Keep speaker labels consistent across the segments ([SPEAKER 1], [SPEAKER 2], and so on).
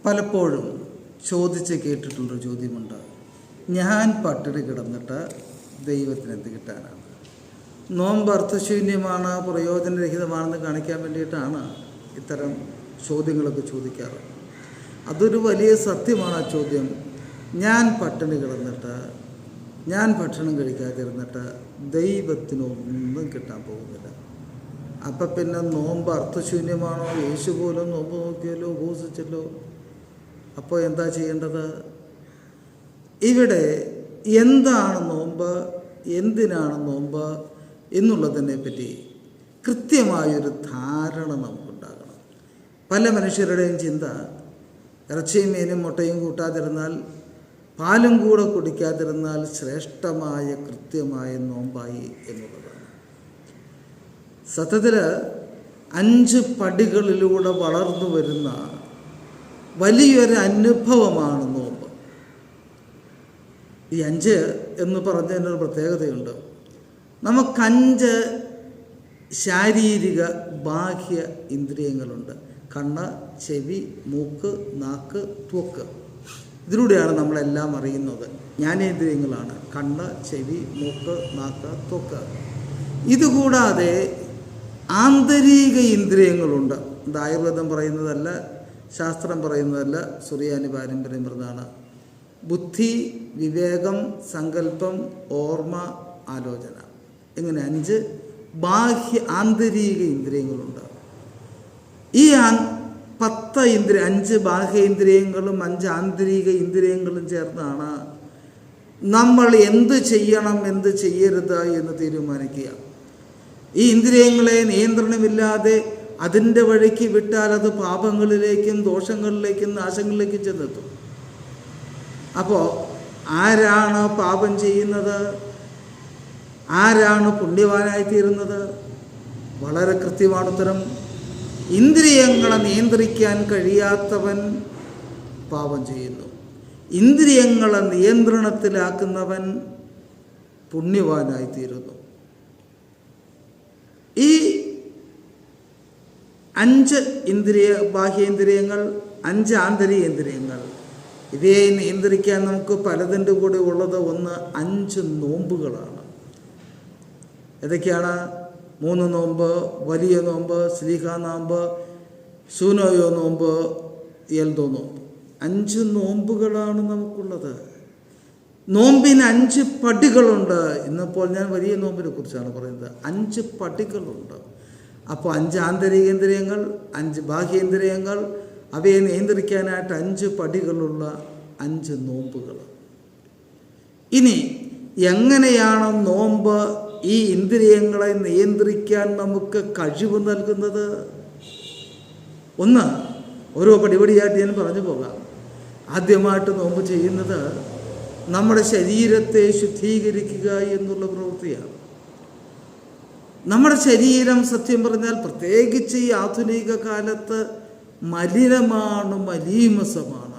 [SPEAKER 1] പലപ്പോഴും ചോദിച്ച് കേട്ടിട്ടുള്ളൊരു ചോദ്യമുണ്ട്, ഞാൻ പട്ടിണി കിടന്നിട്ട് ദൈവത്തിന് എന്ത് കിട്ടാനാണ്? നോമ്പ് അർത്ഥശൂന്യമാണ്, പ്രയോജനരഹിതമാണെന്ന് കാണിക്കാൻ വേണ്ടിയിട്ടാണ് ഇത്തരം ചോദ്യങ്ങളൊക്കെ ചോദിക്കാറ്. അതൊരു വലിയ സത്യമാണ് ആ ചോദ്യം. ഞാൻ പട്ടിണി കിടന്നിട്ട്, ഞാൻ ഭക്ഷണം കഴിക്കാതിരുന്നിട്ട് ദൈവത്തിനൊന്നും കിട്ടാൻ പോകുന്നില്ല. അപ്പം പിന്നെ നോമ്പ് അർത്ഥശൂന്യമാണോ? യേശു പോലും നോമ്പ് നോക്കിയല്ലോ, ഉപവസിച്ചല്ലോ. അപ്പോൾ എന്താ ചെയ്യേണ്ടത്? ഇവിടെ എന്താണ് നോമ്പ്, എന്തിനാണ് നോമ്പ് എന്നുള്ളതിനെ പറ്റി കൃത്യമായൊരു ധാരണ നമുക്കുണ്ടാകണം. പല മനുഷ്യരുടെയും ചിന്ത, ഇറച്ചിയും മീനും മുട്ടയും കൂട്ടാതിരുന്നാൽ, പാലും കൂടെ കുടിക്കാതിരുന്നാൽ ശ്രേഷ്ഠമായ കൃത്യമായ നോമ്പായി എന്നുള്ളതാണ്. സത്യത്തിൽ 5 പടികളിലൂടെ വളർന്നു വരുന്ന വലിയൊരു അനുഭവമാണ് നോമ്പ്. ഈ 5 എന്ന് പറഞ്ഞതിനൊരു പ്രത്യേകതയുണ്ട്. നമുക്ക് 5 ശാരീരിക ബാഹ്യ ഇന്ദ്രിയങ്ങളുണ്ട്. കണ്ണ്, ചെവി, മൂക്ക്, നാക്ക്, ത്വക്ക്. ഇതിലൂടെയാണ് നമ്മളെല്ലാം അറിയുന്നത്. ജ്ഞാനേന്ദ്രിയങ്ങളാണ് കണ്ണ്, ചെവി, മൂക്ക്, നാക്ക്, ത്വക്ക്. ഇതുകൂടാതെ ആന്തരിക ഇന്ദ്രിയങ്ങളുണ്ട്. ഇത് ആയുർവേദം പറയുന്നതല്ല, ശാസ്ത്രം പറയുന്നതല്ല, സുറിയാനി പാരമ്പര്യം പറഞ്ഞതാണ്. ബുദ്ധി, വിവേകം, സങ്കല്പം, ഓർമ്മ, ആലോചന. ഇങ്ങനെ 5 ബാഹ്യ ആന്തരിക ഇന്ദ്രിയങ്ങളുണ്ട്. ഈ 10 5 ബാഹ്യേന്ദ്രിയങ്ങളും 5 ആന്തരിക ഇന്ദ്രിയങ്ങളും ചേർന്നാണ് നമ്മൾ എന്ത് ചെയ്യണം, എന്ത് ചെയ്യരുത് എന്ന് തീരുമാനിക്കുക. ഈ ഇന്ദ്രിയങ്ങളെ നിയന്ത്രണമില്ലാതെ അതിൻ്റെ വഴിക്ക് വിട്ടാൽ അത് പാപങ്ങളിലേക്കും ദോഷങ്ങളിലേക്കും നാശങ്ങളിലേക്കും ചെന്നെത്തും. അപ്പോൾ ആരാണ് പാപം ചെയ്യുന്നത്? ആരാണ് പുണ്യവാനായിത്തീരുന്നത്? വളരെ കൃത്യമാണ് ഉത്തരം. ഇന്ദ്രിയങ്ങളെ നിയന്ത്രിക്കാൻ കഴിയാത്തവൻ പാപം ചെയ്യുന്നു. ഇന്ദ്രിയങ്ങളെ നിയന്ത്രണത്തിലാക്കുന്നവൻ പുണ്യവാനായിത്തീരുന്നു. ഈ 5 ബാഹ്യേന്ദ്രിയങ്ങൾ, 5 ആന്തരികേന്ദ്രിയങ്ങൾ, ഇവയെ നിയന്ത്രിക്കാൻ നമുക്ക് പലതിൻ്റെ കൂടെ ഉള്ളത് 5 നോമ്പുകളാണ്. ഏതൊക്കെയാണ്? 3 നോമ്പ്, വലിയ നോമ്പ്, സ്ലീഹാ നോമ്പ്, സൂനോയോ നോമ്പ്, എൽദോ നോമ്പ്. 5 നോമ്പുകളാണ് നമുക്കുള്ളത്. നോമ്പിന് 5 പടികളുണ്ട്. ഇന്നിപ്പോൾ ഞാൻ വലിയ നോമ്പിനെ കുറിച്ചാണ് പറയുന്നത്. 5 പടികളുണ്ട്. അപ്പോൾ 5 ആന്തരികേന്ദ്രിയങ്ങൾ, 5 ബാഹ്യേന്ദ്രിയങ്ങൾ, അവയെ നിയന്ത്രിക്കാനായിട്ട് 5 പടികളുള്ള 5 നോമ്പുകൾ. ഇനി എങ്ങനെയാണ് നോമ്പ് ഈ ഇന്ദ്രിയങ്ങളെ നിയന്ത്രിക്കാൻ നമുക്ക് കഴിവ് നൽകുന്നത്? ഓരോ പടിപടിയായിട്ട് ഞാൻ പറഞ്ഞു പോകാം. ആദ്യമായിട്ട് നോമ്പ് ചെയ്യുന്നത് നമ്മുടെ ശരീരത്തെ ശുദ്ധീകരിക്കുക എന്നുള്ള പ്രവൃത്തിയാണ്. നമ്മുടെ ശരീരം സത്യം പറഞ്ഞാൽ പ്രത്യേകിച്ച് ഈ ആധുനിക കാലത്ത് മലിനമാണ്, മലീമസമാണ്.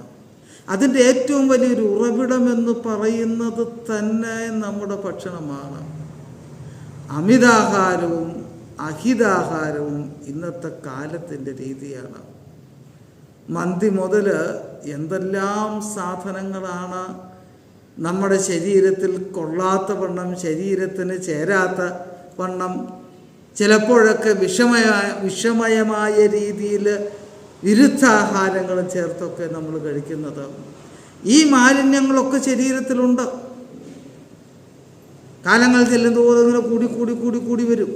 [SPEAKER 1] അതിൻ്റെ ഏറ്റവും വലിയൊരു ഉറവിടമെന്ന് പറയുന്നത് തന്നെ നമ്മുടെ ഭക്ഷണമാണ്. അമിതാഹാരവും അഹിതാഹാരവും ഇന്നത്തെ കാലത്തിൻ്റെ രീതിയാണ്. മന്തി മുതൽ എന്തെല്ലാം സാധനങ്ങളാണ് നമ്മുടെ ശരീരത്തിൽ കൊള്ളാത്ത വണ്ണം, ശരീരത്തിന് ചേരാത്ത വണ്ണം, ചിലപ്പോഴൊക്കെ വിഷമയമായ രീതിയിൽ വിരുദ്ധാഹാരങ്ങളും ചേർത്തൊക്കെ നമ്മൾ കഴിക്കുന്നത്. ഈ മാലിന്യങ്ങളൊക്കെ ശരീരത്തിലുണ്ട്. കാലങ്ങൾ ചെല്ലുന്തോറും ഇങ്ങനെ കൂടി കൂടി കൂടി കൂടി വരും.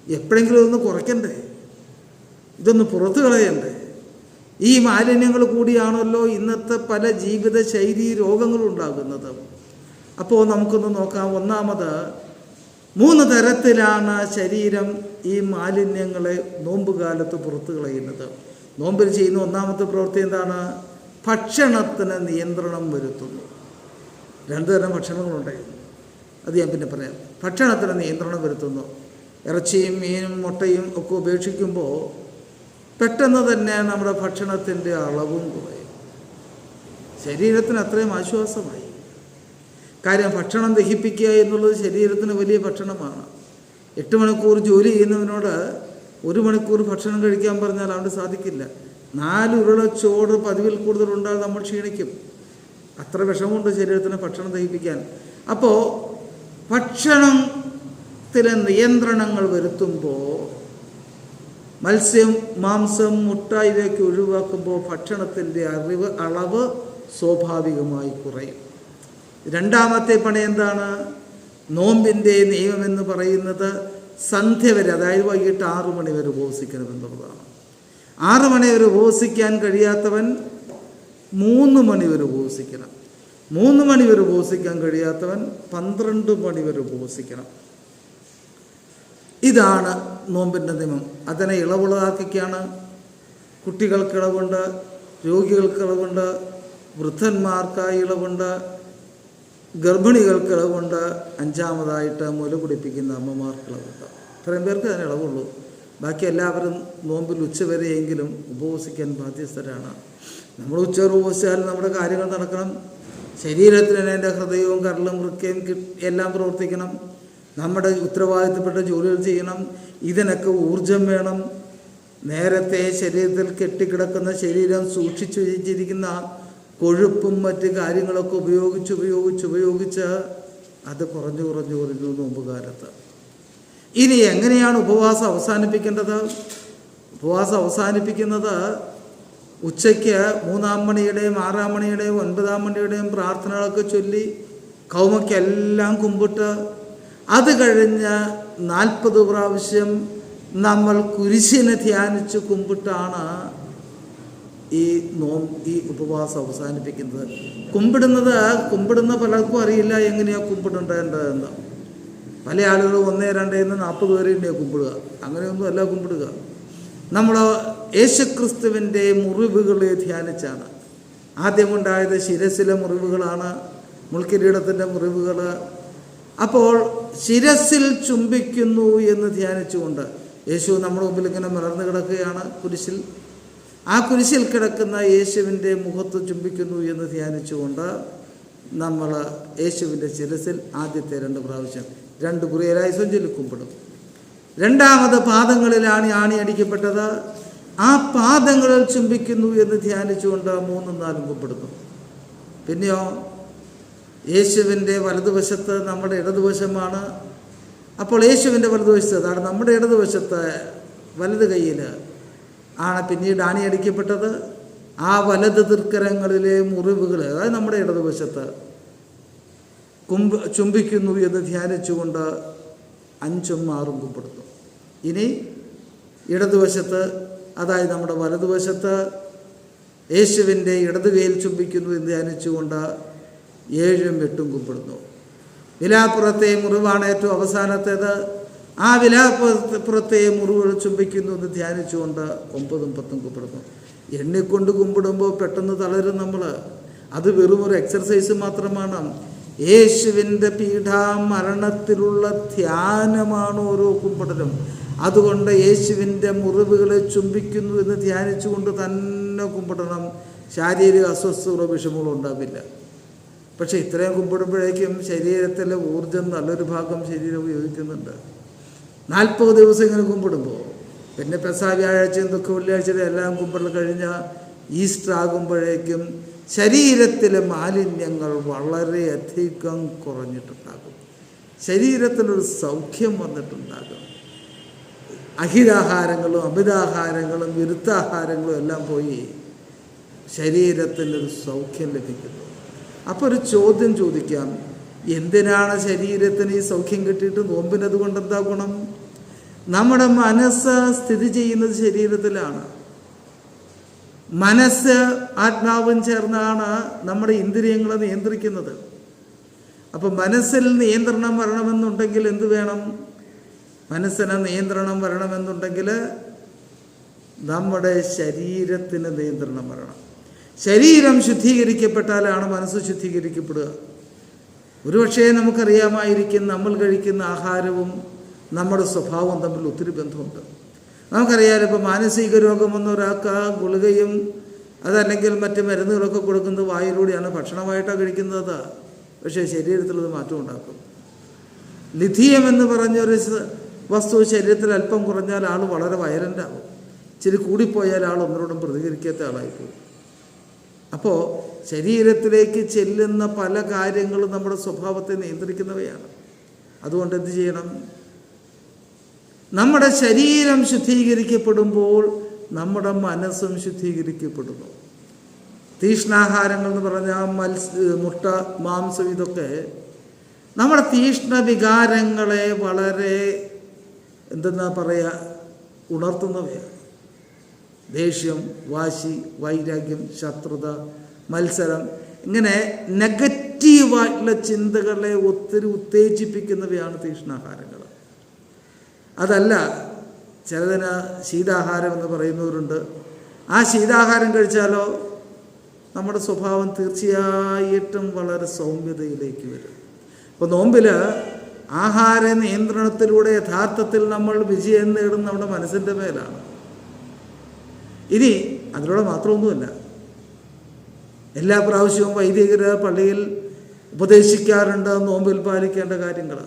[SPEAKER 1] എപ്പോഴെങ്കിലും ഇതൊന്ന് കുറയ്ക്കണ്ടേ? ഇതൊന്ന് പുറത്തു കളയണ്ടേ? ഈ മാലിന്യങ്ങൾ കൂടിയാണല്ലോ ഇന്നത്തെ പല ജീവിതശൈലി രോഗങ്ങളുണ്ടാകുന്നത്. അപ്പോൾ നമുക്കൊന്ന് നോക്കാം. ഒന്നാമത്, 3 തരത്തിലാണ് ശരീരം ഈ മാലിന്യങ്ങളെ നോമ്പുകാലത്ത് പുറത്തു കളയുന്നത്. നോമ്പിൽ ചെയ്യുന്ന ഒന്നാമത്തെ പ്രവൃത്തി എന്താണ്? ഭക്ഷണത്തിന് നിയന്ത്രണം വരുത്തുന്നു. 2 തരം ഭക്ഷണങ്ങളുണ്ടായിരുന്നു, അത് ഞാൻ പിന്നെ പറയാം. ഭക്ഷണത്തിന് നിയന്ത്രണം വരുത്തുന്നു. ഇറച്ചിയും മീനും മുട്ടയും ഒക്കെ ഉപേക്ഷിക്കുമ്പോൾ പെട്ടെന്ന് തന്നെ നമ്മുടെ ഭക്ഷണത്തിൻ്റെ അളവും കുറയും. ശരീരത്തിന് അത്രയും ആശ്വാസമായി. കാര്യം ഭക്ഷണം ദഹിപ്പിക്കുക എന്നുള്ളത് ശരീരത്തിന് വലിയ ഭക്ഷണമാണ്. 8 മണിക്കൂർ ജോലി ചെയ്യുന്നവനോട് 1 മണിക്കൂർ ഭക്ഷണം കഴിക്കാൻ പറഞ്ഞാൽ അവന് സാധിക്കില്ല. 4 ഉരുളച്ചോറ് പതിവിൽ കൂടുതലുണ്ടാൽ നമ്മൾ ക്ഷീണിക്കും. അത്ര വിഷമമുണ്ട് ശരീരത്തിന് ഭക്ഷണം ദഹിപ്പിക്കാൻ. അപ്പോൾ ഭക്ഷണത്തിലെ നിയന്ത്രണങ്ങൾ വരുത്തുമ്പോൾ, മത്സ്യം, മാംസം, മുട്ട ഇവയൊക്കെ ഒഴിവാക്കുമ്പോൾ ഭക്ഷണത്തിൻ്റെ അളവ് സ്വാഭാവികമായി കുറയും. രണ്ടാമത്തെ പണി എന്താണ്? നോമ്പിൻ്റെ നിയമമെന്ന് പറയുന്നത് സന്ധ്യ വരെ, അതായത് വൈകിട്ട് 6 മണി വരെ ഉപവസിക്കണമെന്നുള്ളതാണ്. 6 മണി വരെ ഉപവസിക്കാൻ കഴിയാത്തവൻ 3 മണി വരെ ഉപവസിക്കണം. 3 മണി വരെ ഉപവസിക്കാൻ കഴിയാത്തവൻ 12 മണി വരെ ഉപവസിക്കണം. ഇതാണ് നോമ്പിൻ്റെ നിയമം. അതിനെ ഇളവുള്ളതാക്കിയാണ്. കുട്ടികൾക്ക് ഇളവുണ്ട്, രോഗികൾക്ക് ഇളവുണ്ട്, വൃദ്ധന്മാർക്കായി ഇളവുണ്ട്, ഗർഭിണികൾക്ക് ഇളവുണ്ട്, 5-മതായിട്ട് മുല കുടിപ്പിക്കുന്ന അമ്മമാർക്ക് ഇളവുണ്ട്. ഇത്രയും പേർക്ക് അതിന് ഇളവുള്ളൂ. ബാക്കി എല്ലാവരും നോമ്പിൽ ഉച്ചവരെയെങ്കിലും ഉപവസിക്കാൻ ബാധ്യസ്ഥരാണ്. നമ്മൾ ഉച്ചവരെ ഉപവസിച്ചാൽ നമ്മുടെ കാര്യങ്ങൾ നടക്കണം. ശരീരത്തിന് എൻ്റെ ഹൃദയവും കരളും വൃക്കയും എല്ലാം പ്രവർത്തിക്കണം. നമ്മുടെ ഉത്തരവാദിത്തപ്പെട്ട ജോലികൾ ചെയ്യണം. ഇതിനൊക്കെ ഊർജം വേണം. നേരത്തെ ശരീരത്തിൽ കെട്ടിക്കിടക്കുന്ന ശരീരം സൂക്ഷിച്ചു വെച്ചിരിക്കുന്ന കൊഴുപ്പും മറ്റ് കാര്യങ്ങളൊക്കെ ഉപയോഗിച്ച് അത് കുറഞ്ഞു നോമ്പ് കാലത്ത്. ഇനി എങ്ങനെയാണ് ഉപവാസം അവസാനിപ്പിക്കേണ്ടത്? ഉപവാസം അവസാനിപ്പിക്കുന്നത് ഉച്ചയ്ക്ക് 3-ാം മണിയുടെയും 6-ാം മണിയുടെയും 9-ാം മണിയുടെയും പ്രാർത്ഥനകളൊക്കെ ചൊല്ലി കൗമയ്ക്കെല്ലാം കുമ്പിട്ട്, അത് കഴിഞ്ഞ് 40 പ്രാവശ്യം നമ്മൾ കുരിശിനെ ധ്യാനിച്ച് കുമ്പിട്ടാണ് ഈ ഉപവാസം അവസാനിപ്പിക്കുന്നത്. കുമ്പിടുന്ന പലർക്കും അറിയില്ല എങ്ങനെയാണ് കുമ്പിടേണ്ടതെന്ന്. പല ആളുകളും 1, 2 40 പേരെയാണ് കുമ്പിടുക. അങ്ങനെയൊന്നും അല്ല കുമ്പിടുക. നമ്മൾ യേശുക്രിസ്തുവിൻ്റെ മുറിവുകളെ ധ്യാനിച്ചാണ്. ആദ്യമുണ്ടായത് ശിരസിലെ മുറിവുകളാണ്, മുൾക്കിരീടത്തിൻ്റെ മുറിവുകൾ. അപ്പോൾ ശിരസിൽ ചുംബിക്കുന്നു എന്ന് ധ്യാനിച്ചുകൊണ്ട് യേശു നമ്മുടെ മുമ്പിൽ ഇങ്ങനെ മലർന്നു കിടക്കുകയാണ് കുരിശിൽ. ആ കുരിശിൽ കിടക്കുന്ന യേശുവിൻ്റെ മുഖത്ത് ചുംബിക്കുന്നു എന്ന് ധ്യാനിച്ചുകൊണ്ട് നമ്മൾ യേശുവിൻ്റെ ശിരസിൽ ആദ്യത്തെ 2 പ്രാവശ്യം 2 കുറിയലായി ചൊല്ലി കുമ്പിടും. രണ്ടാമത് പാദങ്ങളിലാണ് ആണി അടിക്കപ്പെട്ടത്. ആ പാദങ്ങളിൽ ചുംബിക്കുന്നു എന്ന് ധ്യാനിച്ചുകൊണ്ട് 3-ഉം 4-ഉം കുമ്പിടുന്നു. പിന്നെയോ യേശുവിൻ്റെ വലതുവശത്ത് നമ്മുടെ ഇടതുവശമാണ്. അപ്പോൾ യേശുവിൻ്റെ വലതുവശത്ത്, അതാണ് നമ്മുടെ ഇടതുവശത്ത് വലത് കൈയിൽ ആണ് പിന്നീട് ആണി അടിക്കപ്പെട്ടത്. ആ വലത് തൃക്കരങ്ങളിലെ മുറിവുകൾ, അതായത് നമ്മുടെ ഇടതുവശത്ത് ചുംബിക്കുന്നു എന്ന് ധ്യാനിച്ചുകൊണ്ട് 5-ഉം 6-ഉം കുമ്പിടുന്നു. ഇനി ഇടതുവശത്ത്, അതായത് നമ്മുടെ വലതുവശത്ത് യേശുവിൻ്റെ ഇടതുകൈയിൽ ചുംബിക്കുന്നു എന്ന് ധ്യാനിച്ചുകൊണ്ട് 7-ഉം 8-ഉം കുമ്പിടുന്നു. വിലാപ്പുറത്തെ മുറിവാണ് ഏറ്റവും അവസാനത്തേത്. ആ വിലാപ്പുറത്തെ മുറിവുകൾ ചുംബിക്കുന്നു എന്ന് ധ്യാനിച്ചുകൊണ്ട് 9-ഉം 10-ഉം കുമ്പിടുന്നു. എണ്ണിക്കൊണ്ട് കുമ്പിടുമ്പോൾ പെട്ടെന്ന് തളരും നമ്മൾ. അത് വെറും ഒരു എക്സർസൈസ് മാത്രമാണ്. യേശുവിൻ്റെ പീഠാമരണത്തിലുള്ള ധ്യാനമാണ് ഓരോ കുമ്പിടലും. അതുകൊണ്ട് യേശുവിൻ്റെ മുറിവുകളെ ചുംബിക്കുന്നു എന്ന് ധ്യാനിച്ചുകൊണ്ട് തന്നെ കുമ്പിടണം. ശാരീരിക അസ്വസ്ഥതകളോ വിഷമങ്ങളോ ഉണ്ടാവില്ല. പക്ഷേ ഇത്രയും കുമ്പിടുമ്പോഴേക്കും ശരീരത്തിലെ ഊർജം നല്ലൊരു ഭാഗം ശരീരം ഉപയോഗിക്കുന്നുണ്ട്. 40 ദിവസം ഇങ്ങനെ കുമ്പിടുമ്പോൾ, പിന്നെ പെസഹ വ്യാഴാഴ്ചയും ദുഃഖ വെള്ളിയാഴ്ചയും എല്ലാം കുമ്പിടൽ കഴിഞ്ഞ ഈസ്റ്റർ ആകുമ്പോഴേക്കും ശരീരത്തിലെ മാലിന്യങ്ങൾ വളരെയധികം കുറഞ്ഞിട്ടുണ്ടാകും. ശരീരത്തിനൊരു സൗഖ്യം വന്നിട്ടുണ്ടാകും. അഹിതാഹാരങ്ങളും അമിതാഹാരങ്ങളും വിരുദ്ധാഹാരങ്ങളും എല്ലാം പോയി ശരീരത്തിനൊരു സൗഖ്യം ലഭിക്കുന്നു. അപ്പോൾ ഒരു ചോദ്യം ചോദിക്കാം, എന്തിനാണ് ശരീരത്തിന് ഈ സൗഖ്യം കിട്ടിയിട്ട് നോമ്പിനത് കൊണ്ട് എന്താ ഗുണം? നമ്മുടെ മനസ്സ് സ്ഥിതി ചെയ്യുന്നത് ശരീരത്തിലാണ്. മനസ്സ് ആത്മാവും ചേർന്നാണ് നമ്മുടെ ഇന്ദ്രിയങ്ങളെ നിയന്ത്രിക്കുന്നത്. അപ്പം മനസ്സിൽ നിയന്ത്രണം വരണമെന്നുണ്ടെങ്കിൽ എന്ത് വേണം? മനസ്സിന് നിയന്ത്രണം വരണമെന്നുണ്ടെങ്കിൽ നമ്മുടെ ശരീരത്തിന് നിയന്ത്രണം വരണം. ശരീരം ശുദ്ധീകരിക്കപ്പെട്ടാലാണ് മനസ്സ് ശുദ്ധീകരിക്കപ്പെടുക. ഒരുപക്ഷേ നമുക്കറിയാമായിരിക്കും, നമ്മൾ കഴിക്കുന്ന ആഹാരവും നമ്മുടെ സ്വഭാവവും തമ്മിൽ ഒത്തിരി ബന്ധമുണ്ട്. നമുക്കറിയാം, ഇപ്പോൾ മാനസിക രോഗം വന്ന ഒരാൾക്ക് ഗുളികയും അതല്ലെങ്കിൽ മറ്റ് മരുന്നുകളൊക്കെ കൊടുക്കുന്നത് വായിലൂടെയാണ്, ഭക്ഷണമായിട്ടാണ് കഴിക്കുന്നത്. പക്ഷേ ശരീരത്തിലത് മാറ്റം ഉണ്ടാക്കും. ലിഥിയം എന്ന് പറഞ്ഞൊരു വസ്തു ശരീരത്തിൽ അല്പം കുറഞ്ഞാൽ ആൾ വളരെ വയലൻ്റാകും. ഇച്ചിരി കൂടിപ്പോയാൽ ആൾ ഒന്നിനോടും പ്രതികരിക്കാത്ത ആളായിപ്പോകും. അപ്പോൾ ശരീരത്തിലേക്ക് ചെല്ലുന്ന പല കാര്യങ്ങളും നമ്മുടെ സ്വഭാവത്തെ നിയന്ത്രിക്കുന്നവയാണ്. അതുകൊണ്ട് എന്ത് ചെയ്യണം? നമ്മുടെ ശരീരം ശുദ്ധീകരിക്കപ്പെടുമ്പോൾ നമ്മുടെ മനസ്സും ശുദ്ധീകരിക്കപ്പെടുന്നു. തീഷ്ണാഹാരങ്ങൾ എന്ന് പറഞ്ഞാൽ മുട്ട, മാംസം, ഇതൊക്കെ നമ്മുടെ തീഷ്ണ വികാരങ്ങളെ വളരെ എന്തെന്നാ പറയുക, ഉണർത്തുന്നവയാണ്. ദേഷ്യം, വാശി, വൈരാഗ്യം, ശത്രുത, മത്സരം, ഇങ്ങനെ നെഗറ്റീവായിട്ടുള്ള ചിന്തകളെ ഒത്തിരി ഉത്തേജിപ്പിക്കുന്നവയാണ് തീഷ്ണാഹാരങ്ങൾ. അതല്ല, ചിലതിന് ശീതാഹാരം എന്ന് പറയുന്നവരുണ്ട്. ആ ശീതാഹാരം കഴിച്ചാലോ നമ്മുടെ സ്വഭാവം തീർച്ചയായിട്ടും വളരെ സൗമ്യതയിലേക്ക് വരും. ഇപ്പോൾ നോമ്പിൽ ആഹാര നിയന്ത്രണത്തിലൂടെ യഥാർത്ഥത്തിൽ നമ്മൾ വിജയം നേടുന്ന നമ്മുടെ മനസ്സിൻ്റെ മേലാണ്. ഇനി അതിലൂടെ മാത്രമൊന്നുമില്ല, എല്ലാ പ്രാവശ്യവും വൈദികർ പള്ളിയിൽ ഉപദേശിക്കാറുണ്ട് നോമ്പിൽ പാലിക്കേണ്ട കാര്യങ്ങൾ.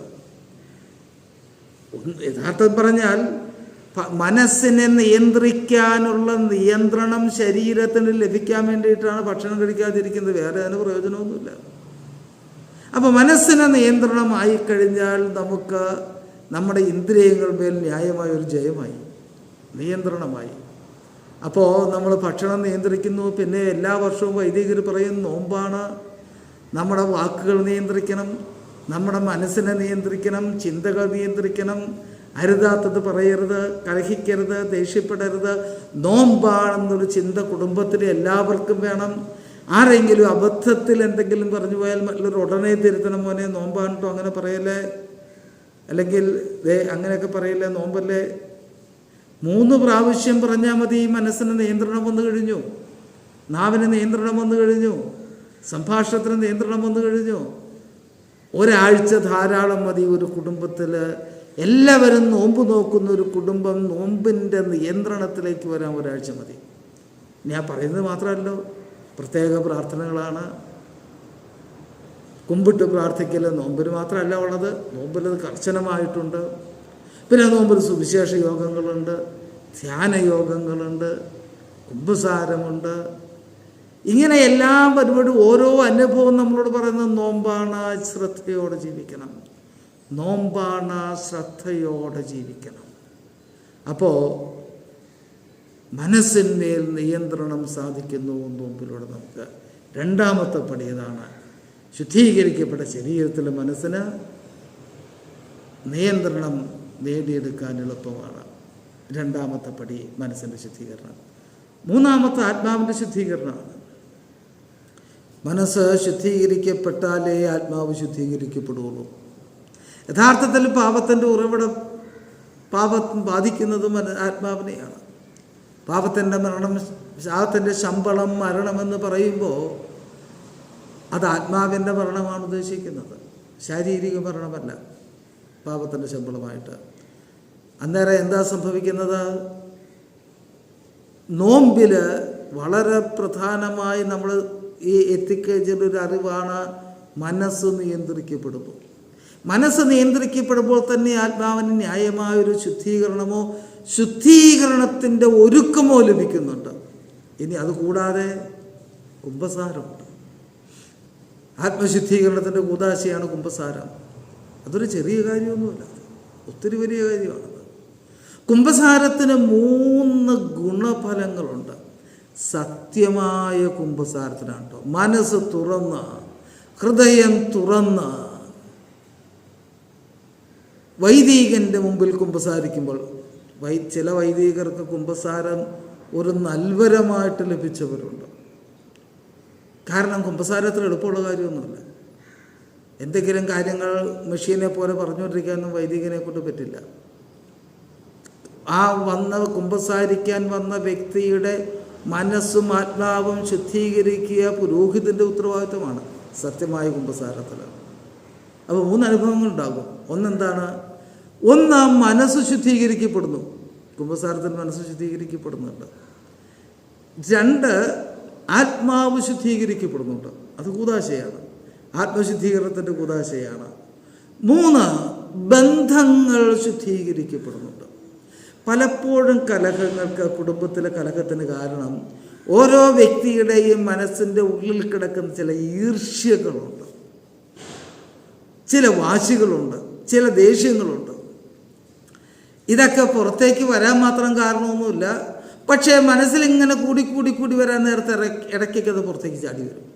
[SPEAKER 1] യഥാർത്ഥം പറഞ്ഞാൽ മനസ്സിനെ നിയന്ത്രിക്കാനുള്ള നിയന്ത്രണം ശരീരത്തിന് ലഭിക്കാൻ വേണ്ടിയിട്ടാണ് ഭക്ഷണം കഴിക്കാതിരിക്കുന്നത്, വേറെ അതിന് പ്രയോജനമൊന്നുമില്ല. അപ്പോൾ മനസ്സിന് നിയന്ത്രണമായി കഴിഞ്ഞാൽ നമുക്ക് നമ്മുടെ ഇന്ദ്രിയങ്ങൾ മേൽ ന്യായമായ ഒരു ജയമായി, നിയന്ത്രണമായി. അപ്പോൾ നമ്മൾ ഭക്ഷണം നിയന്ത്രിക്കുന്നു. പിന്നെ എല്ലാ വർഷവും വൈദികർ പറയും നോമ്പാണ്, നമ്മുടെ വാക്കുകൾ നിയന്ത്രിക്കണം, നമ്മുടെ മനസ്സിനെ നിയന്ത്രിക്കണം, ചിന്തകൾ നിയന്ത്രിക്കണം, അരുതാത്തത് പറയരുത്, കലഹിക്കരുത്, ദേഷ്യപ്പെടരുത്. നോമ്പാണെന്നൊരു ചിന്ത കുടുംബത്തിൽ എല്ലാവർക്കും വേണം. ആരെങ്കിലും അബദ്ധത്തിൽ എന്തെങ്കിലും പറഞ്ഞു പോയാൽ മറ്റുള്ളവർ ഉടനെ തിരുത്തണം, മോനെ നോമ്പാണ് കേട്ടോ അങ്ങനെ പറയല്ലേ, അല്ലെങ്കിൽ അങ്ങനെയൊക്കെ പറയല്ലേ, നോമ്പല്ലേ. 3 പ്രാവശ്യം പറഞ്ഞാൽ മതി. മനസ്സിന് നിയന്ത്രണം വന്നു കഴിഞ്ഞു, നാവിന് നിയന്ത്രണം വന്നു കഴിഞ്ഞു, സംഭാഷണത്തിന് നിയന്ത്രണം വന്നു കഴിഞ്ഞു. ഒരാഴ്ച ധാരാളം മതി. ഒരു കുടുംബത്തിൽ എല്ലാവരും നോമ്പ് നോക്കുന്ന ഒരു കുടുംബം നോമ്പിൻ്റെ നിയന്ത്രണത്തിലേക്ക് വരാൻ ഒരാഴ്ച മതി. ഞാൻ പറയുന്നത് മാത്രമല്ലോ, പ്രത്യേക പ്രാർത്ഥനകളാണ്. കുമ്പിട്ട് പ്രാർത്ഥിക്കൽ നോമ്പിന് മാത്രമല്ല ഉള്ളത്, നോമ്പിലത് കർശനമായിട്ടുണ്ട്. പിന്നെ നോമ്പിൽ സുവിശേഷ യോഗങ്ങളുണ്ട്, ധ്യാന യോഗങ്ങളുണ്ട്, കുമ്പസാരമുണ്ട്. ഇങ്ങനെ എല്ലാം പരിപാടി ഓരോ അനുഭവം നമ്മളോട് പറയുന്നത് നോമ്പാണ്, ശ്രദ്ധയോടെ ജീവിക്കണം, നോമ്പാണ്, ശ്രദ്ധയോടെ ജീവിക്കണം. അപ്പോൾ മനസ്സിന്മേൽ നിയന്ത്രണം സാധിക്കുന്നു നോമ്പിലൂടെ. നമുക്ക് രണ്ടാമത്തെ പടി ഇതാണ്. ശുദ്ധീകരിക്കപ്പെട്ട ശരീരത്തിലെ മനസ്സിന് നിയന്ത്രണം നേടിയെടുക്കാൻ എളുപ്പമാണ്. രണ്ടാമത്തെ പടി മനസ്സിൻ്റെ ശുദ്ധീകരണം. മൂന്നാമത്തെ ആത്മാവിൻ്റെ ശുദ്ധീകരണമാണ്. മനസ്സ് ശുദ്ധീകരിക്കപ്പെട്ടാലേ ആത്മാവ് ശുദ്ധീകരിക്കപ്പെടുകയുള്ളൂ. യഥാർത്ഥത്തിൽ പാപത്തിൻ്റെ ഉറവിടം, പാപം ബാധിക്കുന്നത് ആത്മാവിനെയാണ്. പാപത്തിൻ്റെ ശമ്പളം മരണമെന്ന് പറയുമ്പോൾ അത് ആത്മാവിൻ്റെ മരണമാണ് ഉദ്ദേശിക്കുന്നത്, ശാരീരിക മരണമല്ല. പാപത്തിൻ്റെ ശമ്പളമായിട്ട് അന്നേരം എന്താ സംഭവിക്കുന്നത്? നോമ്പിൽ വളരെ പ്രധാനമായി നമ്മൾ ഈ എത്തിക്കഴിഞ്ഞൊരു അറിവാണ് മനസ്സ് നിയന്ത്രിക്കപ്പെടുന്നു. മനസ്സ് നിയന്ത്രിക്കപ്പെടുമ്പോൾ തന്നെ ആത്മാവിന് ന്യായമായൊരു ശുദ്ധീകരണമോ ശുദ്ധീകരണത്തിൻ്റെ ഒരുക്കമോ ലഭിക്കുന്നുണ്ട്. ഇനി അതുകൂടാതെ കുമ്പസാരമുണ്ട്. ആത്മശുദ്ധീകരണത്തിൻ്റെ കൂദാശയാണ് കുമ്പസാരം. അതൊരു ചെറിയ കാര്യമൊന്നുമല്ല, ഒത്തിരി വലിയ കാര്യമാണത്. കുമ്പസാരത്തിന് 3 ഗുണഫലങ്ങളുണ്ട്. സത്യമായ കുമ്പസാരത്തിനാണ് കേട്ടോ. മനസ്സ് തുറന്ന്, ഹൃദയം തുറന്ന് വൈദികൻ്റെ മുമ്പിൽ കുമ്പസാരിക്കുമ്പോൾ, ചില വൈദികർക്ക് കുമ്പസാരം ഒരു നൽവരമായിട്ട് ലഭിച്ചവരുണ്ട്. കാരണം കുമ്പസാരത്തിൽ എളുപ്പമുള്ള കാര്യമൊന്നുമില്ല. എന്തെങ്കിലും കാര്യങ്ങൾ മെഷീനെ പോലെ പറഞ്ഞുകൊണ്ടിരിക്കാനൊന്നും വൈദികനെ കൊണ്ട് പറ്റില്ല. ആ കുമ്പസാരിക്കാൻ വന്ന വ്യക്തിയുടെ മനസ്സും ആത്മാവും ശുദ്ധീകരിക്കുക പുരോഹിതൻ്റെ ഉത്തരവാദിത്വമാണ് സത്യമായ കുമ്പസാരത്തിൽ. അപ്പോൾ 3 അനുഭവങ്ങളുണ്ടാകും. ഒന്നെന്താണ്? ഒന്ന്, മനസ്സ് ശുദ്ധീകരിക്കപ്പെടുന്നു. കുമ്പസാരത്തിൽ മനസ്സ് ശുദ്ധീകരിക്കപ്പെടുന്നുണ്ട്. 2, ആത്മാവ് ശുദ്ധീകരിക്കപ്പെടുന്നുണ്ട്. അത് കൂദാശയാണ്, ആത്മശുദ്ധീകരണത്തിൻ്റെ കൂദാശയാണ്. 3, ബന്ധങ്ങൾ ശുദ്ധീകരിക്കപ്പെടുന്നുണ്ട്. പലപ്പോഴും കലഹങ്ങൾക്ക്, കുടുംബത്തിലെ കലഹത്തിന് കാരണം ഓരോ വ്യക്തിയുടെയും മനസ്സിൻ്റെ ഉള്ളിൽ കിടക്കുന്ന ചില ഈർഷ്യകളുണ്ട്, ചില വാശികളുണ്ട്, ചില ദേഷ്യങ്ങളുണ്ട്. ഇതൊക്കെ പുറത്തേക്ക് വരാൻ മാത്രം കാരണമൊന്നുമില്ല. പക്ഷേ മനസ്സിലിങ്ങനെ കൂടി വരാൻ നേരത്തെ ഇടയ്ക്കൊക്കെ അത് പുറത്തേക്ക് ചാടി വരും.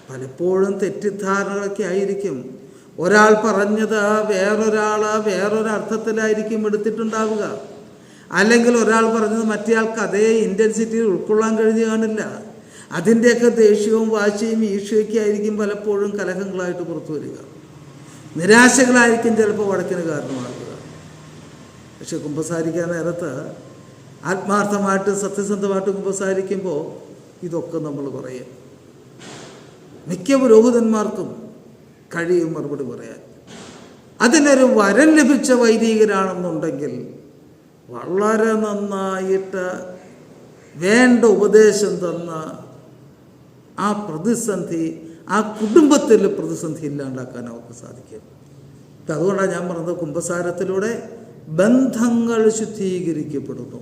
[SPEAKER 1] പലപ്പോഴും തെറ്റിദ്ധാരണകളൊക്കെ ആയിരിക്കും. ഒരാൾ പറഞ്ഞത് വേറൊരർത്ഥത്തിലായിരിക്കും എടുത്തിട്ടുണ്ടാവുക. അല്ലെങ്കിൽ ഒരാൾ പറഞ്ഞത് മറ്റേയാൾക്ക് അതേ ഇൻറ്റൻസിറ്റിയിൽ ഉൾക്കൊള്ളാൻ കഴിഞ്ഞു കാണില്ല. അതിൻ്റെയൊക്കെ ദേഷ്യവും വാശിയും ഈർഷ്യയൊക്കെ ആയിരിക്കും പലപ്പോഴും കലഹങ്ങളായിട്ട് പുറത്തു വരിക. നിരാശകളായിരിക്കും ചിലപ്പോൾ വഴക്കിന് കാരണമാകുക. പക്ഷെ കുമ്പസാരിക്കാൻ നേരത്ത് ആത്മാർത്ഥമായിട്ട് സത്യസന്ധമായിട്ട് കുമ്പസാരിക്കുമ്പോൾ ഇതൊക്കെ നമ്മൾ പറയും. മിക്ക പുരോഹിതന്മാർക്കും കഴിയും മറുപടി പറയാൻ. അതിനൊരു വരം ലഭിച്ച വൈദികരാണെന്നുണ്ടെങ്കിൽ വളരെ നന്നായിട്ട് വേണ്ട ഉപദേശം തന്ന ആ പ്രതിസന്ധി, ആ കുടുംബത്തിൽ പ്രതിസന്ധി ഇല്ലാണ്ടാക്കാൻ അവർക്ക് സാധിക്കും. അതുകൊണ്ടാണ് ഞാൻ പറഞ്ഞത്, കുമ്പസാരത്തിലൂടെ ബന്ധങ്ങൾ ശുദ്ധീകരിക്കപ്പെടുന്നു.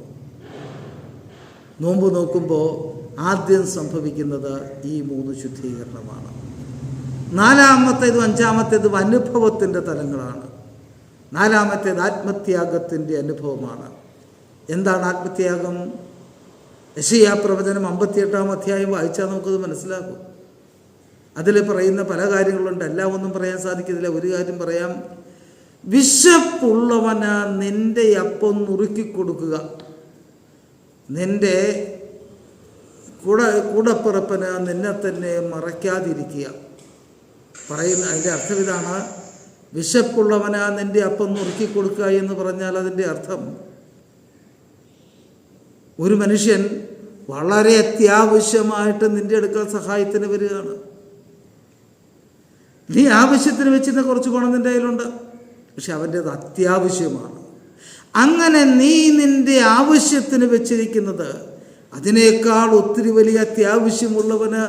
[SPEAKER 1] നോമ്പ് നോക്കുമ്പോൾ ആദ്യം സംഭവിക്കുന്നത് ഈ 3 ശുദ്ധീകരണമാണ്. 4-ാമത്തേതും 5-ാമത്തേതും അനുഭവത്തിൻ്റെ തലങ്ങളാണ്. 4-ാമത്തേത് ആത്മത്യാഗത്തിൻ്റെ അനുഭവമാണ്. എന്താണ് ആത്മത്യാഗം? യെശയ്യാ പ്രവചനം 58-ാം അധ്യായം വായിച്ചാൽ നമുക്കത് മനസ്സിലാക്കും. അതിൽ പറയുന്ന പല കാര്യങ്ങളുണ്ട്, എല്ലാം ഒന്നും പറയാൻ സാധിക്കത്തില്ല. ഒരു കാര്യം പറയാം. വിശപ്പുള്ളവന് നിന്റെ അപ്പം നുറുക്കി കൊടുക്കുക, നിന്റെ കൂടപ്പിറപ്പിന് നിന്നെ തന്നെ മറയ്ക്കാതിരിക്കുക. പറയുന്ന അതിൻ്റെ അർത്ഥം ഇതാണ്. വിശപ്പുള്ളവന് നിന്റെ അപ്പം നുറുക്കി കൊടുക്കുക എന്ന് പറഞ്ഞാൽ അതിൻ്റെ അർത്ഥം, ഒരു മനുഷ്യൻ വളരെ അത്യാവശ്യമായിട്ട് നിന്റെ അടുക്കൽ സഹായത്തിന് വരികയാണ്. നീ ആവശ്യത്തിന് വെച്ചിരുന്ന കുറച്ച് പണം നിൻ്റെ കയ്യിലുണ്ട്, പക്ഷെ അവൻ്റേത് അത്യാവശ്യമാണ്. അങ്ങനെ നീ നിന്റെ ആവശ്യത്തിന് വെച്ചിരിക്കുന്നത് അതിനേക്കാൾ ഒത്തിരി വലിയ അത്യാവശ്യമുള്ളവന്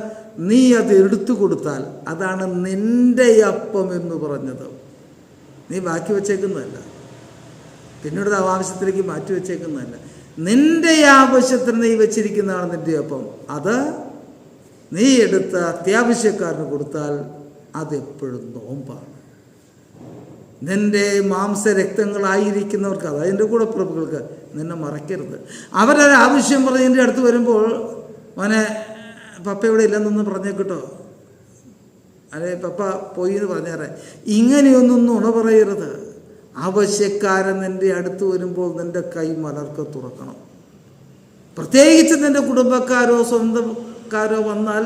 [SPEAKER 1] നീ അത് എടുത്തു കൊടുത്താൽ അതാണ് നിന്റെ അപ്പം എന്ന് പറഞ്ഞത്. നീ ബാക്കി വച്ചേക്കുന്നതല്ല, പിന്നീട് ആവശ്യത്തിലേക്ക് മാറ്റി വച്ചേക്കുന്നതല്ല. നിന്റെ ആവശ്യത്തിന് നീ വെച്ചിരിക്കുന്നതാണ് നിന്റെ അപ്പം. അത് നീ എടുത്ത അത്യാവശ്യക്കാരന് കൊടുത്താൽ അതെപ്പോഴും നോമ്പാണ്. നിന്റെ മാംസരക്തങ്ങളായിരിക്കുന്നവർക്ക്, അതിൻ്റെ കൂടെ പുറപ്പുകൾക്ക് നിന്നെ മറക്കരുത്. അവരൊരാവശ്യം പറഞ്ഞ് എൻ്റെ അടുത്ത് വരുമ്പോൾ, മോനെ പപ്പ ഇവിടെ ഇല്ലെന്നൊന്ന് പറഞ്ഞേക്കിട്ടോ, അല്ലെ പപ്പ പോയി എന്ന് പറഞ്ഞേറെ, ഇങ്ങനെയൊന്നും നുണ പറയരുത്. ആവശ്യക്കാരൻ നിൻ്റെ അടുത്ത് വരുമ്പോൾ നിൻ്റെ കൈ മലർക്കെ തുറക്കണം. പ്രത്യേകിച്ച് നിൻ്റെ കുടുംബക്കാരോ സ്വന്തക്കാരോ വന്നാൽ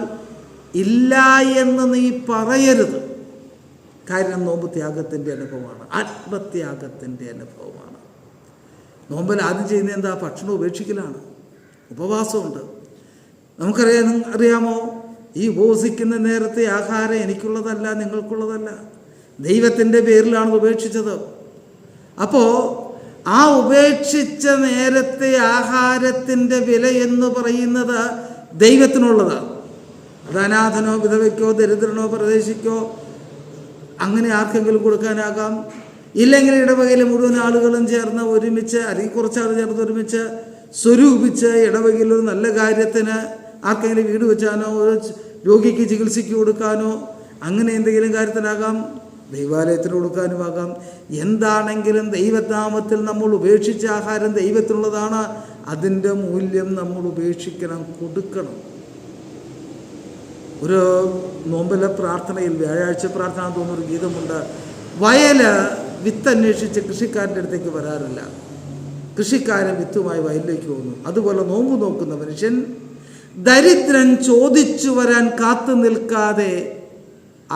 [SPEAKER 1] ഇല്ല എന്ന് നീ പറയരുത്. കാര്യം നോമ്പ് ത്യാഗത്തിൻ്റെ അനുഭവമാണ്, ആത്മത്യാഗത്തിൻ്റെ അനുഭവമാണ്. നോമ്പിൽ ആദ്യം ചെയ്യുന്നത് എന്താ? ഭക്ഷണം ഉപേക്ഷിക്കലാണ്. ഉപവാസമുണ്ട്. അറിയാമോ, ഈ ഉപവസിക്കുന്ന നേരത്തെ ആഹാരം എനിക്കുള്ളതല്ല, നിങ്ങൾക്കുള്ളതല്ല, ദൈവത്തിൻ്റെ പേരിലാണ് ഉപേക്ഷിച്ചത്. അപ്പോൾ ആ ഉപേക്ഷിച്ച നേരത്തെ ആഹാരത്തിൻ്റെ വില എന്ന് പറയുന്നത് ദൈവത്തിനുള്ളതാണ്. അത് അനാഥനോ വിധവയ്ക്കോ ദരിദ്രനോ പ്രദേശിക്കോ അങ്ങനെ ആർക്കെങ്കിലും കൊടുക്കാനാകാം. ഇല്ലെങ്കിൽ ഇടവകയിൽ മുഴുവൻ ആളുകളും ചേർന്ന് ഒരുമിച്ച്, അല്ലെങ്കിൽ കുറച്ചാൾ ചേർന്ന് ഒരുമിച്ച് സ്വരൂപിച്ച് ഇടവകയിൽ ഒരു നല്ല കാര്യത്തിന് ആർക്കെങ്കിലും വീട് വെച്ചാനോ ഒരു രോഗിക്ക് ചികിത്സയ്ക്ക് കൊടുക്കാനോ അങ്ങനെ എന്തെങ്കിലും കാര്യത്തിനാകാം, ദൈവാലയത്തിന് കൊടുക്കാനുമാകാം. എന്താണെങ്കിലും ദൈവനാമത്തിൽ നമ്മൾ ഉപേക്ഷിച്ച ആഹാരം ദൈവത്തിനുള്ളതാണ്. അതിൻ്റെ മൂല്യം നമ്മൾ ഉപേക്ഷിക്കണം, കൊടുക്കണം. ഒരു നോമ്പിലെ പ്രാർത്ഥനയിൽ, വ്യാഴാഴ്ച പ്രാർത്ഥന തോന്നുന്നൊരു ഗീതമുണ്ട്. വയല് വിത്തന്വേഷിച്ച് കൃഷിക്കാരൻ്റെ അടുത്തേക്ക് വരാറില്ല, കൃഷിക്കാരൻ വിത്തുമായി വയലിലേക്ക് പോകുന്നു. അതുപോലെ നോമ്പ് നോക്കുന്ന മനുഷ്യൻ ദരിദ്രൻ ചോദിച്ചു വരാൻ കാത്തു നിൽക്കാതെ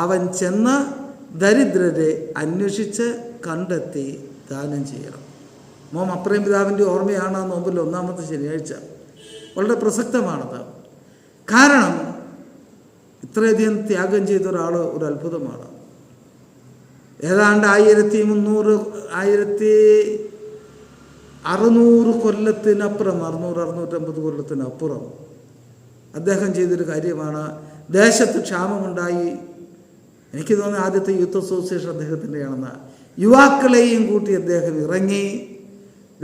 [SPEAKER 1] അവൻ ചെന്ന് ദരിദ്രരെ അന്വേഷിച്ച് കണ്ടെത്തി ദാനം ചെയ്യണം. അപ്രയം പിതാവിൻ്റെ ഓർമ്മയാണ് നോമ്പിൽ 1-ാമത്തെ ശനിയാഴ്ച. വളരെ പ്രസക്തമാണത്. കാരണം ഇത്രയധികം ത്യാഗം ചെയ്ത ഒരാൾ ഒരു അത്ഭുതമാണ്. ഏതാണ്ട് 1600 കൊല്ലത്തിനപ്പുറം, 600-650 കൊല്ലത്തിനപ്പുറം അദ്ദേഹം ചെയ്തൊരു കാര്യമാണ്. ദേശത്ത് ക്ഷാമമുണ്ടായി. എനിക്ക് തോന്നുന്നു ആദ്യത്തെ യൂത്ത് അസോസിയേഷൻ അദ്ദേഹത്തിൻ്റെയാണെന്ന്. യുവാക്കളെയും കൂട്ടി അദ്ദേഹം ഇറങ്ങി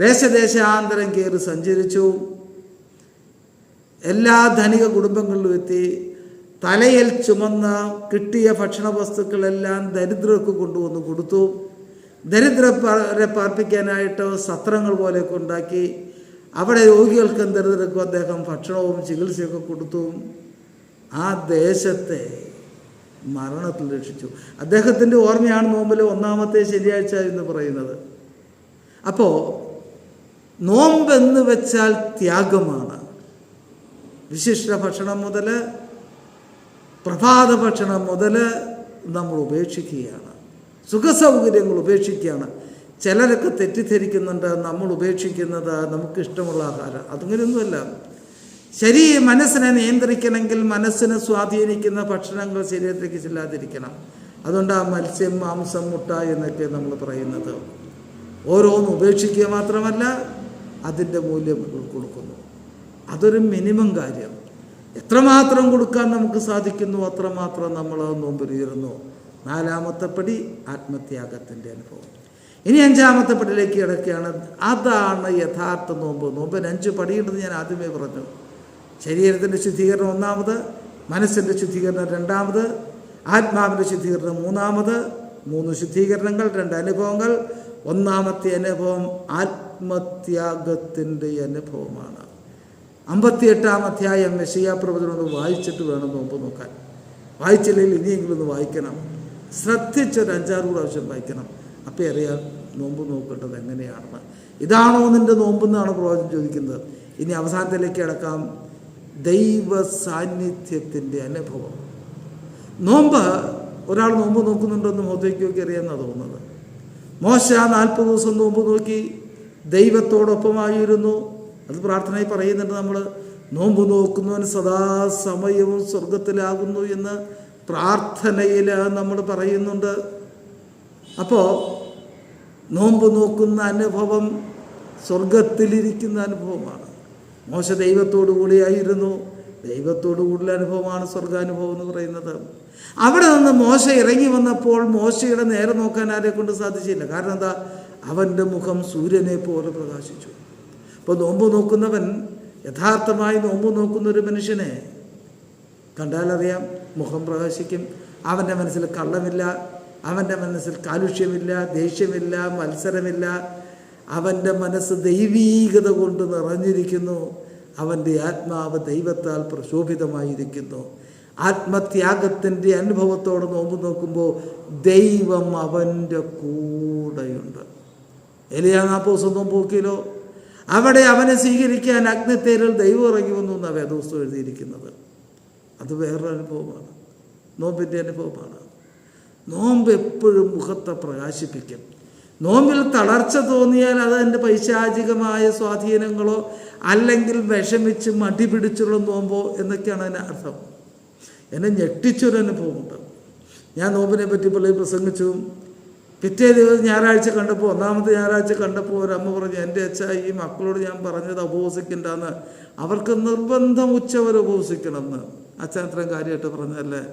[SPEAKER 1] ദേശദേശാന്തരം കയറി സഞ്ചരിച്ചു. എല്ലാ ധനിക കുടുംബങ്ങളിലും എത്തി. തലയിൽ ചുമന്ന കിട്ടിയ ഭക്ഷണ വസ്തുക്കളെല്ലാം ദരിദ്രർക്ക് കൊണ്ടുവന്ന് കൊടുത്തു. ദരിദ്രരെ പാർപ്പിക്കാനായിട്ട് സത്രങ്ങൾ പോലെയൊക്കെ ഉണ്ടാക്കി. അവിടെ രോഗികൾക്കും ദരിദ്രർക്കും അദ്ദേഹം ഭക്ഷണവും ചികിത്സയൊക്കെ കൊടുത്തു. ആ ദേശത്തെ മരണത്തിൽ രക്ഷിച്ചു. അദ്ദേഹത്തിൻ്റെ ഓർമ്മയാണ് നോമ്പിലെ ഒന്നാമത്തെ ശനിയാഴ്ച എന്ന് പറയുന്നത്. അപ്പോൾ നോമ്പെന്ന് വെച്ചാൽ ത്യാഗമാണ്. വിശിഷ്ട ഭക്ഷണം മുതൽ പ്രഭാത ഭക്ഷണം മുതൽ നമ്മൾ ഉപേക്ഷിക്കുകയാണ്. സുഖസൗകര്യങ്ങൾ ഉപേക്ഷിക്കുകയാണ്. ചിലരൊക്കെ തെറ്റിദ്ധരിക്കുന്നുണ്ട് നമ്മൾ ഉപേക്ഷിക്കുന്നത് നമുക്കിഷ്ടമുള്ള ആഹാരം. അതങ്ങനെയൊന്നുമല്ല. മനസ്സിനെ നിയന്ത്രിക്കണമെങ്കിൽ മനസ്സിനെ സ്വാധീനിക്കുന്ന ഭക്ഷണങ്ങൾ ശരീരത്തിലേക്ക് ചെല്ലാതിരിക്കണം. അതുകൊണ്ട് ആ മത്സ്യം, മാംസം, മുട്ട എന്നൊക്കെ നമ്മൾ പറയുന്നത്. ഓരോന്ന് ഉപേക്ഷിക്കുക മാത്രമല്ല അതിൻ്റെ മൂല്യം കൊടുക്കുന്നു. അതൊരു മിനിമം കാര്യം. എത്രമാത്രം കൊടുക്കാൻ നമുക്ക് സാധിക്കുന്നു അത്രമാത്രം നമ്മൾ നോമ്പിലിരുന്നു. 4ാമത്തെ പടി ആത്മത്യാഗത്തിൻ്റെ അനുഭവം. ഇനി 5ാമത്തെ പടിയിലേക്ക് കിടക്കുകയാണ്. അതാണ് യഥാർത്ഥ നോമ്പ്. നോമ്പിന് 5 പടിയുണ്ടെന്ന് ഞാൻ ആദ്യമേ പറഞ്ഞു. ശരീരത്തിൻ്റെ ശുദ്ധീകരണം 1ാമത്, മനസ്സിൻ്റെ ശുദ്ധീകരണം 2ാമത്, ആത്മാവിൻ്റെ ശുദ്ധീകരണം 3ാമത്. 3 ശുദ്ധീകരണങ്ങൾ, 2 അനുഭവങ്ങൾ. 1ാമത്തെ അനുഭവം ആത്മത്യാഗത്തിൻ്റെ അനുഭവമാണ്. 58-ാം അധ്യായം യെശയ്യാപ്രവചനം വായിച്ചിട്ട് വേണം നോമ്പ് നോക്കാൻ. വായിച്ചില്ലെങ്കിൽ ഇനിയെങ്കിലും ഒന്ന് വായിക്കണം. ശ്രദ്ധിച്ചൊരു 5-6 പ്രാവശ്യം വായിക്കണം. അപ്പോൾ അറിയാം നോമ്പ് നോക്കേണ്ടത് എങ്ങനെയാണെന്ന്. ഇതാണോ നിൻ്റെ നോമ്പെന്നാണ് പ്രവചനം ചോദിക്കുന്നത്. ഇനി അവസാനത്തിലേക്ക് കിടക്കാം. ദൈവ സാന്നിധ്യത്തിൻ്റെ അനുഭവം. നോമ്പ് ഒരാൾ നോമ്പ് നോക്കുന്നുണ്ടെന്ന് മുഖത്തേക്ക് നോക്കി അറിയാമെന്നാണ് തോന്നുന്നത്. മോശ 40 ദിവസം നോമ്പ് നോക്കി ദൈവത്തോടൊപ്പമായിരുന്നു. അത് പ്രാർത്ഥനയിൽ പറയുന്നുണ്ട്. നമ്മൾ നോമ്പ് നോക്കുന്നവൻ സദാസമയവും സ്വർഗത്തിലാകുന്നു എന്ന് പ്രാർത്ഥനയിൽ നമ്മൾ പറയുന്നുണ്ട്. അപ്പോൾ നോമ്പ് നോക്കുന്ന അനുഭവം സ്വർഗത്തിലിരിക്കുന്ന അനുഭവമാണ്. മോശ ദൈവത്തോടു കൂടിയായിരുന്നു. ദൈവത്തോടു കൂടിയുള്ള അനുഭവമാണ് സ്വർഗാനുഭവം എന്ന് പറയുന്നത്. അവിടെ നിന്ന് മോശ ഇറങ്ങി വന്നപ്പോൾ മോശയുടെ നേരെ നോക്കാൻ ആരെ കൊണ്ട് സാധിച്ചില്ല. കാരണം എന്താ? അവൻ്റെ മുഖം സൂര്യനെ പോലെ പ്രകാശിച്ചു. അപ്പോൾ നോമ്പ് നോക്കുന്നവൻ, യഥാർത്ഥമായി നോമ്പ് നോക്കുന്ന ഒരു മനുഷ്യനെ കണ്ടാലറിയാം, മുഖം പ്രകാശിക്കും. അവൻ്റെ മനസ്സിൽ കള്ളമില്ല, അവൻ്റെ മനസ്സിൽ കാലുഷ്യമില്ല, ദേഷ്യമില്ല, മത്സരമില്ല. അവൻ്റെ മനസ്സ് ദൈവീകത കൊണ്ട് നിറഞ്ഞിരിക്കുന്നു. അവൻ്റെ ആത്മാവ് ദൈവത്താൽ പ്രശോഭിതമായിരിക്കുന്നു. ആത്മത്യാഗത്തിൻ്റെ അനുഭവത്തോടെ നോമ്പ് നോക്കുമ്പോൾ ദൈവം അവൻ്റെ കൂടെയുണ്ട്. എലിയാ 40 ദിവസം നോമ്പ് നോക്കിയല്ലോ. അവിടെ അവനെ സ്വീകരിക്കാൻ അഗ്നിത്തേരിൽ ദൈവം ഇറങ്ങി വന്നു എന്നാണ് വേദപുസ്തകം എഴുതിയിരിക്കുന്നത്. അത് വേറൊരു അനുഭവമാണ്, നോമ്പിൻ്റെ അനുഭവമാണ്. നോമ്പ് എപ്പോഴും മുഖത്തെ പ്രകാശിപ്പിക്കും. നോമ്പിൽ തളർച്ച തോന്നിയാൽ അത് എൻ്റെ പൈശാചികമായ സ്വാധീനങ്ങളോ അല്ലെങ്കിൽ വിഷമിച്ച് മടി പിടിച്ചുള്ള നോമ്പോ എന്നൊക്കെയാണ് അതിന് അർത്ഥം. എന്നെ ഞെട്ടിച്ചൊരനുഭവമുണ്ട്. ഞാൻ നോമ്പിനെ പറ്റി പള്ളിയിൽ പ്രസംഗിച്ചു. പിറ്റേ ദിവസം ഞായറാഴ്ച കണ്ടപ്പോൾ, 1ാമത്തെ ഞായറാഴ്ച കണ്ടപ്പോൾ ഒരമ്മ പറഞ്ഞു, എൻ്റെ അച്ഛാ, ഈ മക്കളോട് ഞാൻ പറഞ്ഞത് ഉപവസിക്കണ്ടെന്ന്. അവർക്ക് നിർബന്ധം ഉച്ചവരെ ഉപവസിക്കണമെന്ന്. അച്ഛൻ അത്രയും കാര്യമായിട്ട് പറഞ്ഞതല്ലേ.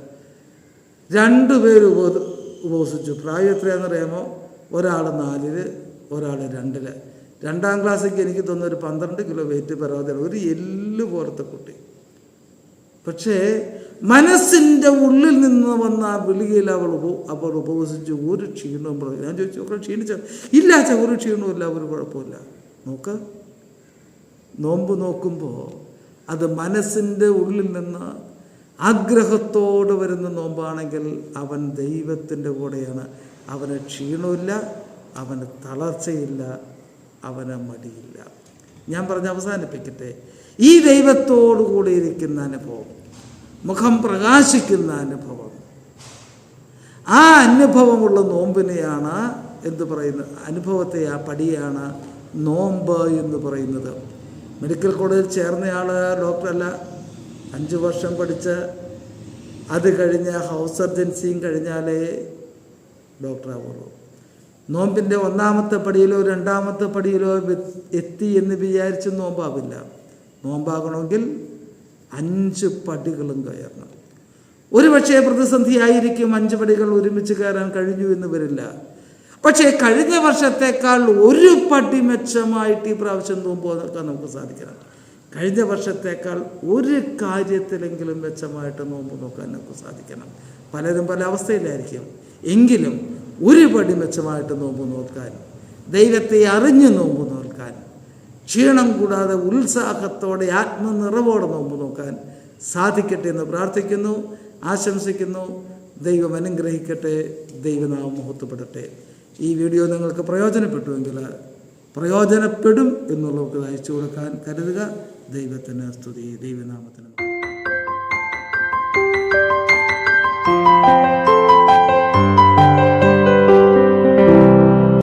[SPEAKER 1] 2 പേര് ഉപവസിച്ചു. പ്രായം എത്രയാണെന്നറിയാമോ? ഒരാൾ 4-ൽ, ഒരാൾ 2-ൽ. 2ാം ക്ലാസ്സിലേക്ക് എനിക്ക് തോന്നുന്ന ഒരു 12 കിലോ വെയിറ്റ് പരാതിയാണ്. ഒരു എല്ല് പോലത്തെ കുട്ടി. പക്ഷേ മനസ്സിൻ്റെ ഉള്ളിൽ നിന്ന് വന്ന ആ വിളിയിൽ അവൾ ഉപവസിച്ച് ഒരു ക്ഷീണവും പറഞ്ഞു. ഞാൻ ചോദിച്ചു, ഒക്കെ ക്ഷീണിച്ച? ഇല്ല അച്ഛാ, ഒരു ക്ഷീണവുമില്ല, ഒരു കുഴപ്പമില്ല. നോക്ക്, നോമ്പ് നോക്കുമ്പോൾ അത് മനസ്സിൻ്റെ ഉള്ളിൽ നിന്ന് ആഗ്രഹത്തോടെ വരുന്ന നോമ്പാണെങ്കിൽ അവൻ ദൈവത്തിൻ്റെ കൂടെയാണ്. അവന് ക്ഷീണമില്ല, അവന് തളർച്ചയില്ല, അവന് മടിയില്ല. ഞാൻ പറഞ്ഞ് അവസാനിപ്പിക്കട്ടെ. ഈ ദൈവത്തോടു കൂടി ഇരിക്കുന്ന അനുഭവം, മുഖം പ്രകാശിക്കുന്ന അനുഭവം, ആ അനുഭവമുള്ള നോമ്പിനെയാണ് എന്ത് പറയുന്നത്? അനുഭവത്തെ, ആ പടിയാണ് നോമ്പ് എന്ന് പറയുന്നത്. മെഡിക്കൽ കോളേജിൽ ചേർന്നയാൾ ഡോക്ടറല്ല, 5 വർഷം പഠിച്ച് അത് കഴിഞ്ഞ് ഹൗസ് സർജൻസിയും കഴിഞ്ഞാലേ ഡോക്ടറാവുള്ളൂ. നോമ്പിൻ്റെ 1ാമത്തെ പടിയിലോ 2ാമത്തെ പടിയിലോ എത്തി എന്ന് വിചാരിച്ച് നോമ്പാവില്ല. നോമ്പാകണമെങ്കിൽ 5 പടികളും കയറണം. ഒരു പക്ഷേ പ്രതിസന്ധിയായിരിക്കും 5 പടികൾ ഒരുമിച്ച് കയറാൻ കഴിഞ്ഞു എന്ന് വരില്ല. പക്ഷേ കഴിഞ്ഞ വർഷത്തേക്കാൾ ഒരു പടി മെച്ചമായിട്ട് ഈ പ്രാവശ്യം നോമ്പ് നോക്കാൻ നമുക്ക് സാധിക്കണം. കഴിഞ്ഞ വർഷത്തേക്കാൾ ഒരു കാര്യത്തിലെങ്കിലും മെച്ചമായിട്ട് നോമ്പ് നോക്കാൻ നമുക്ക് സാധിക്കണം. പലരും പല അവസ്ഥയിലായിരിക്കും, എങ്കിലും ഒരു പടി മെച്ചമായിട്ട് നോമ്പ് നോക്കാൻ, ദൈവത്തെ അറിഞ്ഞ് നോമ്പ് നോക്കാൻ, ക്ഷീണം കൂടാതെ ഉത്സാഹത്തോടെ ആത്മനിറവോടെ നോമ്പ് നോക്കാൻ സാധിക്കട്ടെ എന്ന് പ്രാർത്ഥിക്കുന്നു, ആശംസിക്കുന്നു. ദൈവം അനുഗ്രഹിക്കട്ടെ, ദൈവനാമം മഹത്വപ്പെടട്ടെ. ഈ വീഡിയോ നിങ്ങൾക്ക് പ്രയോജനപ്പെട്ടുവെങ്കിൽ പ്രയോജനപ്പെടും എന്നുള്ളവർക്ക് അയച്ചു കൊടുക്കാൻ കരുതുക. ദൈവത്തിന് സ്തുതി, ദൈവനാമത്തിന്.